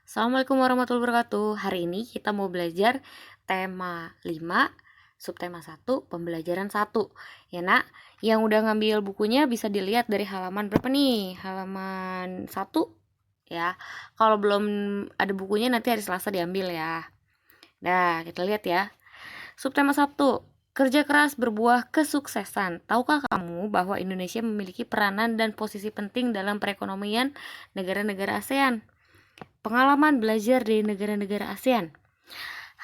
Assalamualaikum warahmatullahi wabarakatuh. Hari ini kita mau belajar tema 5, subtema 1, pembelajaran 1. Ya, Nak. Yang udah ngambil bukunya bisa dilihat dari halaman berapa nih? Halaman 1 ya. Kalau belum ada bukunya nanti hari Selasa diambil ya. Nah, kita lihat ya. Subtema 1. Kerja keras berbuah kesuksesan. Tahukah kamu bahwa Indonesia memiliki peranan dan posisi penting dalam perekonomian negara-negara ASEAN? Pengalaman belajar di negara-negara ASEAN.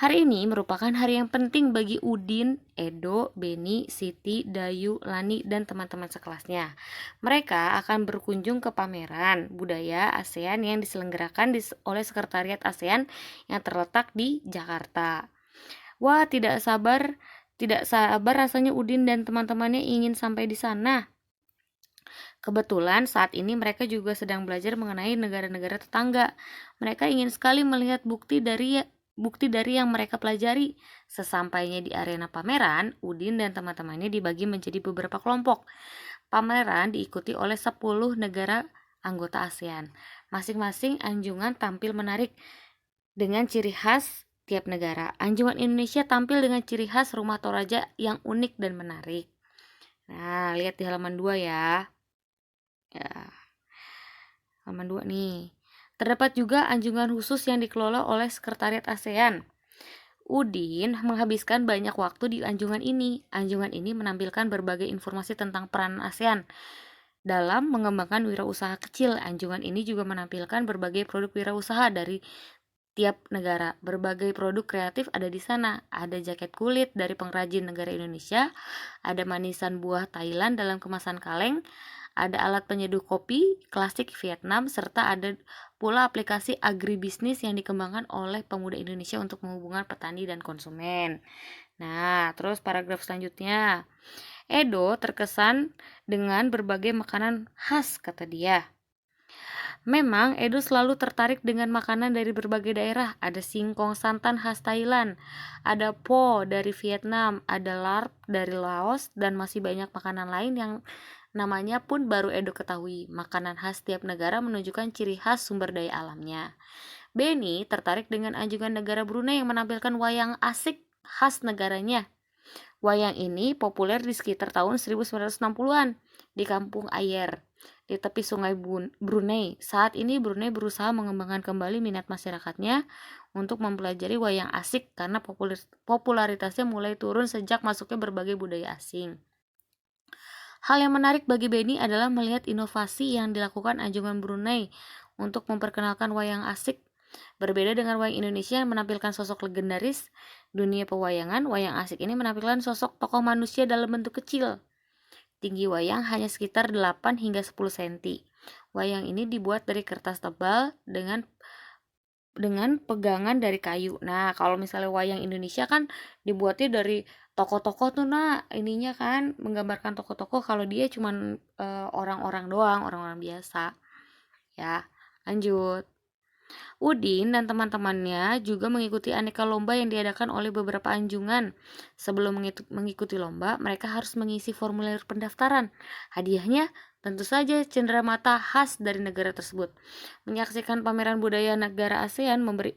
Hari ini merupakan hari yang penting bagi Udin, Edo, Beni, Siti, Dayu, Lani, dan teman-teman sekelasnya. Mereka akan berkunjung ke pameran budaya ASEAN yang diselenggarakan oleh Sekretariat ASEAN yang terletak di Jakarta. Wah, tidak sabar rasanya Udin dan teman-temannya ingin sampai di sana. Kebetulan saat ini mereka juga sedang belajar mengenai negara-negara tetangga. Mereka ingin sekali melihat bukti dari yang mereka pelajari. Sesampainya di arena pameran, Udin dan teman-temannya dibagi menjadi beberapa kelompok. Pameran diikuti oleh 10 negara anggota ASEAN. Masing-masing anjungan tampil menarik dengan ciri khas tiap negara. Anjungan Indonesia tampil dengan ciri khas rumah Toraja yang unik dan menarik. Nah, lihat di halaman 2 ya. Ya, halaman 2 nih. Terdapat juga anjungan khusus yang dikelola oleh Sekretariat ASEAN. Udin menghabiskan banyak waktu di anjungan ini. Anjungan ini menampilkan berbagai informasi tentang peran ASEAN dalam mengembangkan wirausaha kecil. Anjungan ini juga menampilkan berbagai produk wirausaha dari tiap negara. Berbagai produk kreatif ada di sana. Ada jaket kulit dari pengrajin negara Indonesia, ada manisan buah Thailand dalam kemasan kaleng, ada alat penyeduh kopi klasik Vietnam, serta ada pula aplikasi agribisnis yang dikembangkan oleh pemuda Indonesia untuk menghubungkan petani dan konsumen. Nah, terus paragraf selanjutnya. Edo terkesan dengan berbagai makanan khas, kata dia. Memang Edo selalu tertarik dengan makanan dari berbagai daerah. Ada singkong santan khas Thailand, ada pho dari Vietnam, ada larp dari Laos, dan masih banyak makanan lain yang namanya pun baru Edo ketahui. Makanan khas tiap negara menunjukkan ciri khas sumber daya alamnya. Beni tertarik dengan anjungan negara Brunei yang menampilkan wayang asik khas negaranya. Wayang ini populer di sekitar tahun 1960-an di Kampung Ayer, di tepi sungai Brunei. Saat ini Brunei berusaha mengembangkan kembali minat masyarakatnya untuk mempelajari wayang asik karena popularitasnya mulai turun sejak masuknya berbagai budaya asing. Hal yang menarik bagi Beni adalah melihat inovasi yang dilakukan anjungan Brunei untuk memperkenalkan wayang asik. Berbeda dengan wayang Indonesia yang menampilkan sosok legendaris dunia pewayangan, wayang asik ini menampilkan sosok tokoh manusia dalam bentuk kecil. Tinggi wayang hanya sekitar 8 hingga 10 cm. Wayang ini dibuat dari kertas tebal dengan pegangan dari kayu. Nah, kalau misalnya wayang Indonesia kan dibuatnya dari tokoh-tokoh tuh, nah ininya kan menggambarkan tokoh-tokoh. Kalau dia cuman orang-orang doang, orang-orang biasa. Ya, lanjut. Udin dan teman-temannya juga mengikuti aneka lomba yang diadakan oleh beberapa anjungan. Sebelum mengikuti lomba, mereka harus mengisi formulir pendaftaran. Hadiahnya tentu saja cenderamata khas dari negara tersebut. Menyaksikan pameran budaya ASEAN memberi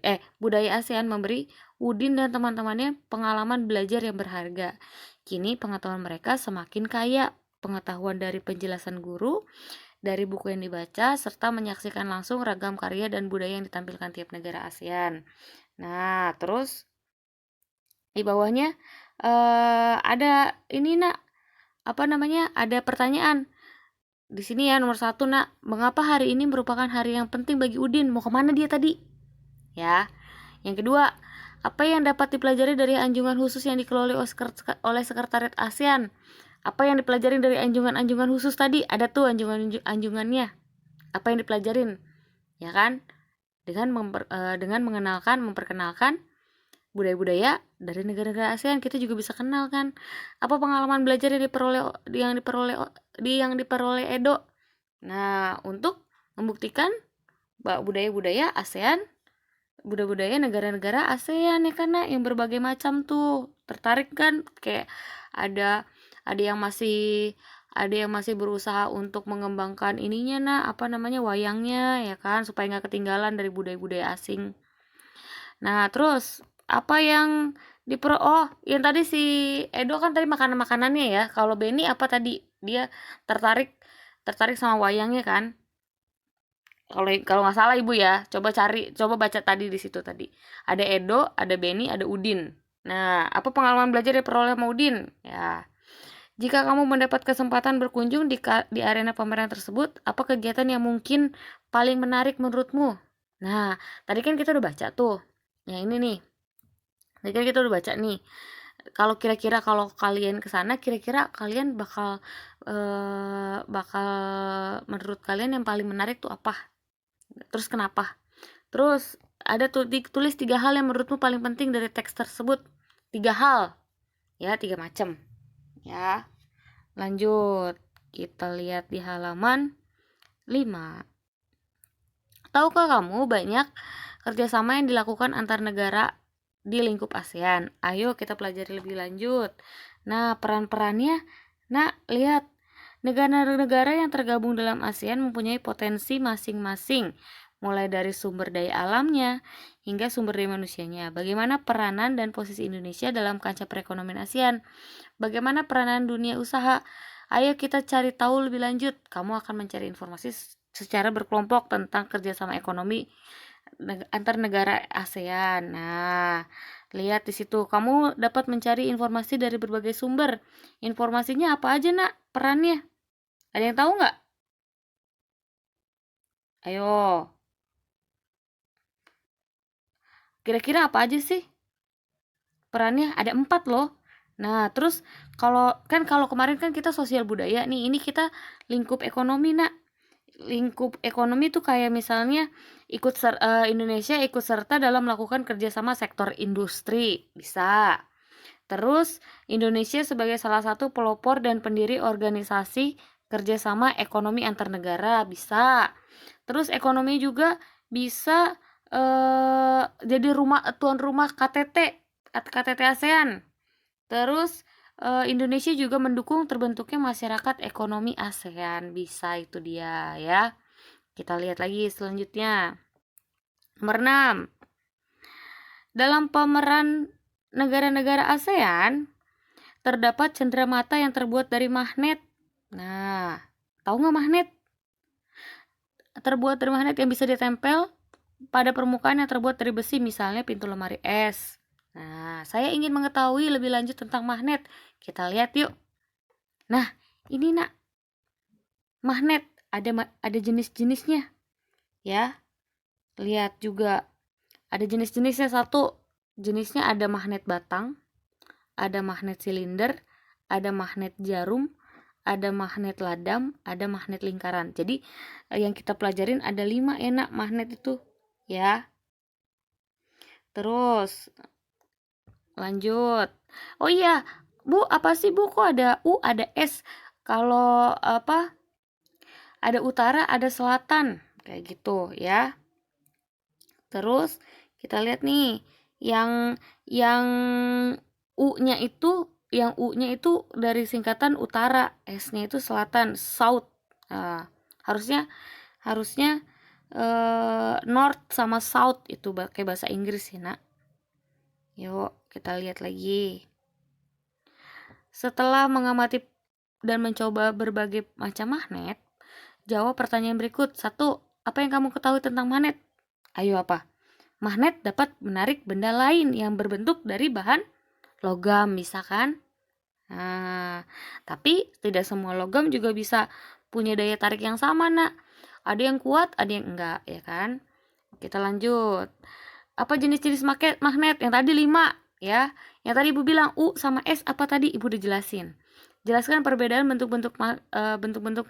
Udin dan teman-temannya pengalaman belajar yang berharga. Kini pengetahuan mereka semakin kaya. Pengetahuan dari penjelasan guru, dari buku yang dibaca, serta menyaksikan langsung ragam karya dan budaya yang ditampilkan tiap negara ASEAN. Nah, terus di bawahnya ada ini, Nak, ada pertanyaan. Di sini ya, nomor 1, Nak. Mengapa hari ini merupakan hari yang penting bagi Udin? Mau kemana dia tadi? Ya. Yang kedua, apa yang dapat dipelajari dari anjungan khusus yang dikelola oleh Sekretariat ASEAN? Apa yang dipelajarin dari anjungan-anjungan khusus tadi? Ada tuh anjungannya. Apa yang dipelajarin? Ya kan? Dengan memperkenalkan budaya-budaya dari negara-negara ASEAN, kita juga bisa kenal kan. Apa pengalaman belajar yang diperoleh Edo? Nah, untuk membuktikan bahwa budaya-budaya ASEAN, budaya-budaya negara-negara ASEAN ya karena yang berbagai macam tuh. Tertarik kan? Kayak ada yang masih ada yang masih berusaha untuk mengembangkan ininya nak, apa namanya, wayangnya ya kan, supaya nggak ketinggalan dari budaya-budaya asing. Nah terus apa yang yang tadi si Edo kan tadi makanan-makanannya ya. Kalau Benny apa tadi, dia tertarik tertarik sama wayangnya kan. Kalau nggak salah ibu ya, coba baca tadi di situ tadi. Ada Edo, ada Benny, ada Udin. Nah, apa pengalaman belajar yang peroleh sama Udin? Ya, jika kamu mendapat kesempatan berkunjung di arena pameran tersebut, apa kegiatan yang mungkin paling menarik menurutmu? Nah, tadi kan kita udah baca tuh. Yang ini nih. Tadi kan kita udah baca nih. Kalau kira-kira kalau kalian ke sana, kira-kira kalian bakal menurut kalian yang paling menarik tuh apa? Terus kenapa? Terus ada tuh ditulis 3 hal yang menurutmu paling penting dari teks tersebut. 3 hal. Ya, 3 macam. Ya. Lanjut. Kita lihat di halaman 5. Tahukah kamu banyak kerjasama yang dilakukan antar negara di lingkup ASEAN? Ayo kita pelajari lebih lanjut. Nah, peran-perannya, nah lihat. Negara-negara yang tergabung dalam ASEAN mempunyai potensi masing-masing, mulai dari sumber daya alamnya hingga sumber daya manusianya. Bagaimana peranan dan posisi Indonesia dalam kancah perekonomian ASEAN? Bagaimana peranan dunia usaha? Ayo kita cari tahu lebih lanjut. Kamu akan mencari informasi secara berkelompok tentang kerjasama ekonomi antar negara ASEAN. Nah, lihat di situ. Kamu dapat mencari informasi dari berbagai sumber. Informasinya apa aja, nak? Perannya? Ada yang tahu nggak? Ayo. Kira-kira apa aja sih? Perannya ada 4 loh. Nah, terus kalau kemarin kan kita sosial budaya nih, ini kita lingkup ekonomi, nak. Lingkup ekonomi tuh kayak misalnya Indonesia ikut serta dalam melakukan kerjasama sektor industri, bisa. Terus Indonesia sebagai salah satu pelopor dan pendiri organisasi kerjasama ekonomi antar negara, bisa. Terus ekonomi juga bisa jadi tuan rumah KTT ASEAN. Terus Indonesia juga mendukung terbentuknya masyarakat ekonomi ASEAN, bisa itu dia ya. Kita lihat lagi selanjutnya. Nomor 6. Dalam pemeran negara-negara ASEAN terdapat cenderamata yang terbuat dari magnet. Nah, tahu nggak magnet? Terbuat dari magnet yang bisa ditempel pada permukaan yang terbuat dari besi, misalnya pintu lemari es. Nah, saya ingin mengetahui lebih lanjut tentang magnet. Kita lihat yuk. Nah, ini nak, magnet ada jenis-jenisnya. Ya. Lihat juga ada jenis-jenisnya. Satu, jenisnya ada magnet batang, ada magnet silinder, ada magnet jarum, ada magnet ladam, ada magnet lingkaran. Jadi yang kita pelajarin ada 5 enak magnet itu ya. Terus lanjut. Oh iya, Bu, apa sih Bu, kok ada U, ada S? Kalau apa? Ada utara, ada selatan, kayak gitu ya. Terus kita lihat nih, yang U-nya itu dari singkatan utara, S-nya itu selatan, south. Nah, harusnya north sama south itu kayak bahasa Inggris ya, nak. Yuk kita lihat lagi. Setelah mengamati dan mencoba berbagai macam magnet, jawab pertanyaan berikut. 1. Apa yang kamu ketahui tentang magnet? Ayo apa? Magnet dapat menarik benda lain yang berbentuk dari bahan logam, misalkan. Nah, tapi tidak semua logam juga bisa punya daya tarik yang sama, nak. Ada yang kuat, ada yang enggak, ya kan? Kita lanjut. Apa jenis-jenis magnet? Yang tadi 5, ya. Yang tadi Ibu bilang U sama S, apa tadi? Ibu udah jelasin. Jelaskan perbedaan bentuk-bentuk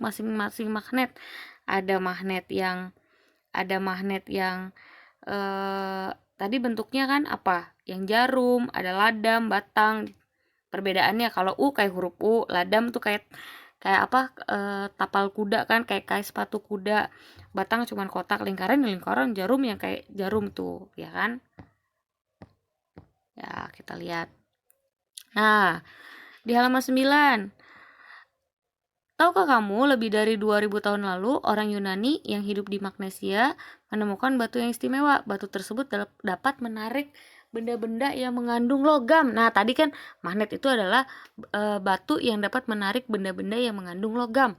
masing-masing magnet. Ada magnet yang tadi bentuknya kan apa? Yang jarum, ada ladam, batang. Perbedaannya kalau U kayak huruf U, ladam tuh kayak apa? Tapal kuda kan, kayak sepatu kuda. Batang cuman kotak, lingkaran, jarum yang kayak jarum tuh, ya kan? Ya, kita lihat. Nah, di halaman 9. Tahukah kamu, lebih dari 2000 tahun lalu, orang Yunani yang hidup di Magnesia menemukan batu yang istimewa. Batu tersebut dapat menarik benda-benda yang mengandung logam. Nah, tadi kan magnet itu adalah batu yang dapat menarik benda-benda yang mengandung logam.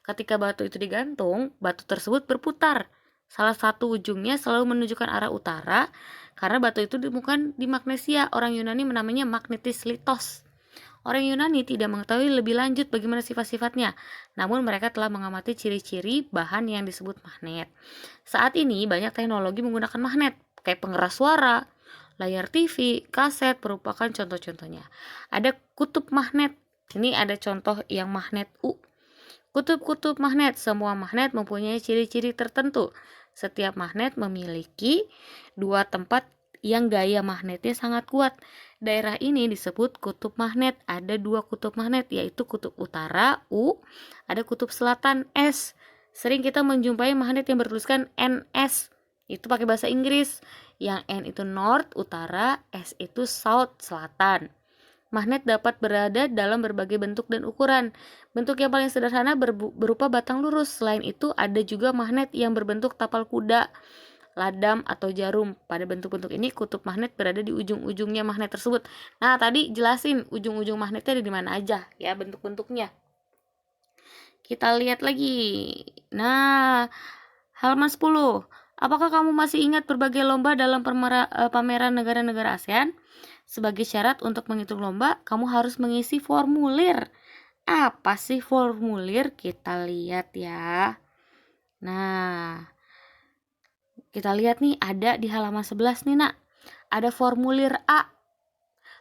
Ketika batu itu digantung, batu tersebut berputar. Salah satu ujungnya selalu menunjukkan arah utara, karena batu itu ditemukan di Magnesia. Orang Yunani menamanya magnetis litos. Orang Yunani tidak mengetahui lebih lanjut bagaimana sifat-sifatnya, namun mereka telah mengamati ciri-ciri bahan yang disebut magnet. Saat ini banyak teknologi menggunakan magnet, kayak pengeras suara, layar TV, kaset merupakan contoh-contohnya. Ada kutub magnet. Ini ada contoh yang magnet U. Kutub-kutub magnet, semua magnet mempunyai ciri-ciri tertentu. Setiap magnet memiliki dua tempat yang gaya magnetnya sangat kuat. Daerah ini disebut kutub magnet. Ada dua kutub magnet, yaitu kutub utara U, ada kutub selatan S. Sering kita menjumpai magnet yang bertuliskan NS, itu pakai bahasa Inggris. Yang N itu north, utara, S itu south, selatan. Magnet dapat berada dalam berbagai bentuk dan ukuran. Bentuk yang paling sederhana berupa batang lurus. Selain itu, ada juga magnet yang berbentuk tapal kuda, ladam, atau jarum. Pada bentuk-bentuk ini, kutub magnet berada di ujung-ujungnya magnet tersebut. Nah, tadi jelasin ujung-ujung magnetnya ada di mana aja ya bentuk-bentuknya. Kita lihat lagi. Nah, halaman 10. Apakah kamu masih ingat berbagai lomba dalam pameran negara-negara ASEAN? Sebagai syarat untuk menghitung lomba, kamu harus mengisi formulir. Apa sih formulir? Kita lihat ya. Nah, kita lihat nih, ada di halaman 11 nih, Nak. Ada formulir A.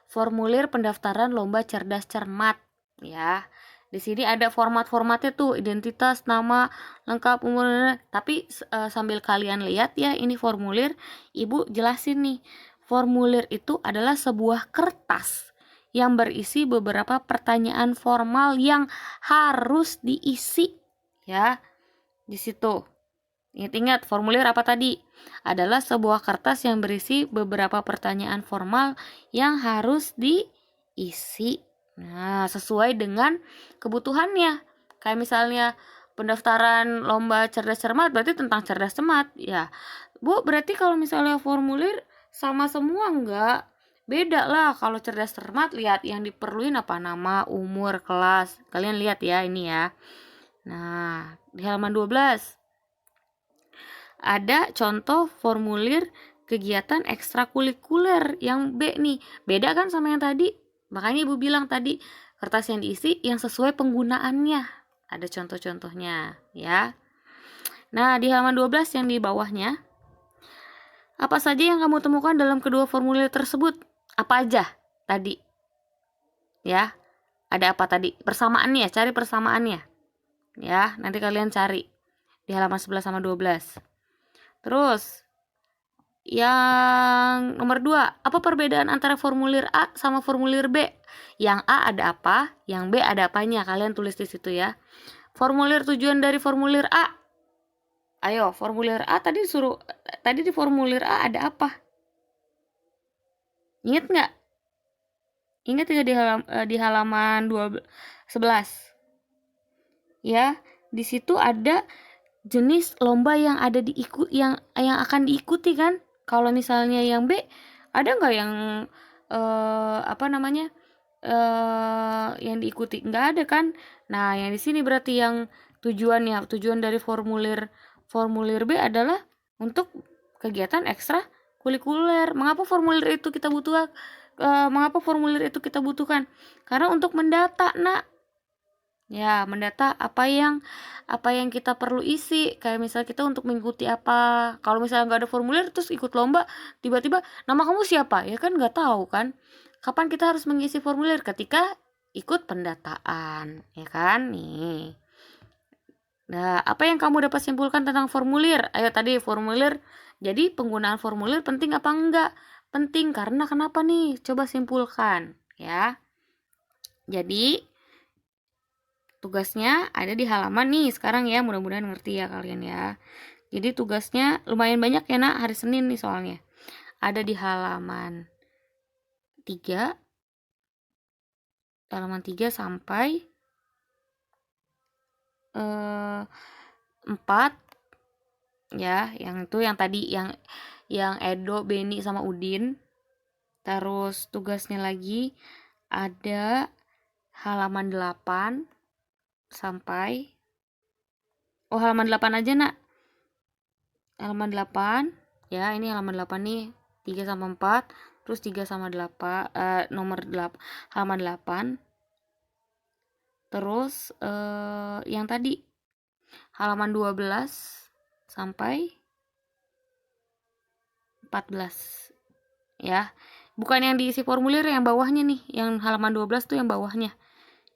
Formulir pendaftaran lomba cerdas cermat, ya. Di sini ada format-formatnya tuh, identitas, nama, lengkap, umur. Tapi sambil kalian lihat ya, ini formulir, Ibu jelasin nih. Formulir itu adalah sebuah kertas yang berisi beberapa pertanyaan formal yang harus diisi, ya. Di situ. Ingat-ingat, formulir apa tadi? Adalah sebuah kertas yang berisi beberapa pertanyaan formal yang harus diisi. Nah, sesuai dengan kebutuhannya. Kayak misalnya pendaftaran lomba cerdas cermat berarti tentang cerdas cermat. Ya, Bu, berarti kalau misalnya formulir sama semua enggak? Beda lah. Kalau cerdas cermat, lihat yang diperluin apa, nama, umur, kelas. Kalian lihat ya ini ya. Nah, di halaman 12 ada contoh formulir kegiatan ekstrakurikuler yang B nih. Beda kan sama yang tadi? Makanya Ibu bilang tadi kertas yang diisi yang sesuai penggunaannya. Ada contoh-contohnya ya. Nah, di halaman 12 yang di bawahnya, apa saja yang kamu temukan dalam kedua formulir tersebut? Apa aja tadi? Ya, ada apa tadi? Persamaannya, cari persamaannya. Ya, nanti kalian cari di halaman 11 sama 12. Terus, yang nomor 2, apa perbedaan antara formulir A sama formulir B? Yang A ada apa? Yang B ada apanya? Kalian tulis di situ ya. Formulir tujuan dari formulir A. Ayo, formulir A tadi di formulir A ada apa? Ingat nggak? Ingat nggak di halaman 11? Ya, di situ ada jenis lomba yang yang akan diikuti kan? Kalau misalnya yang B, ada nggak yang yang diikuti? Nggak ada kan? Nah, yang di sini berarti yang tujuan dari formulir B adalah untuk kegiatan ekstra kurikuler. Mengapa formulir itu kita butuhkan? Karena untuk mendata, Nak. Ya, mendata apa yang kita perlu isi. Kayak misalnya kita untuk mengikuti apa. Kalau misalnya nggak ada formulir terus ikut lomba, tiba-tiba nama kamu siapa? Ya kan nggak tahu kan. Kapan kita harus mengisi formulir? Ketika ikut pendataan, ya kan? Nih. Nah, apa yang kamu dapat simpulkan tentang formulir? Ayo tadi formulir. Jadi penggunaan formulir penting apa enggak? Penting karena kenapa nih? Coba simpulkan, ya. Jadi tugasnya ada di halaman nih sekarang ya, mudah-mudahan ngerti ya kalian ya. Jadi tugasnya lumayan banyak ya, Nak, hari Senin nih soalnya. Ada di halaman 3 sampai 4 ya, yang itu yang tadi yang Edo, Beni sama Udin. Terus tugasnya lagi ada halaman 8 sampai halaman 8 aja, Nak. Halaman 8 ya, ini halaman 8 nih, 3 sama 4, terus 3 sama 8, nomor 8, halaman 8. Terus yang tadi halaman 12 sampai 14 ya. Bukan yang diisi formulir, yang bawahnya nih, yang halaman 12 tuh yang bawahnya.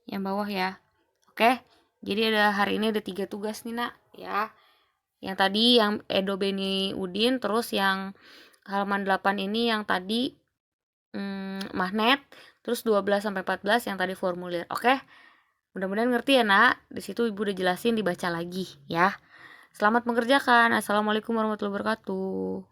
Yang bawah ya. Oke. Jadi hari ini ada 3 tugas nih, Nak, ya. Yang tadi yang Edo, Beni, Udin, terus yang halaman 8 ini yang tadi magnet, terus 12 sampai 14 yang tadi formulir. Oke. Mudah-mudahan ngerti ya, Nak. Di situ Ibu udah jelasin, dibaca lagi ya. Selamat mengerjakan. Assalamualaikum warahmatullahi wabarakatuh.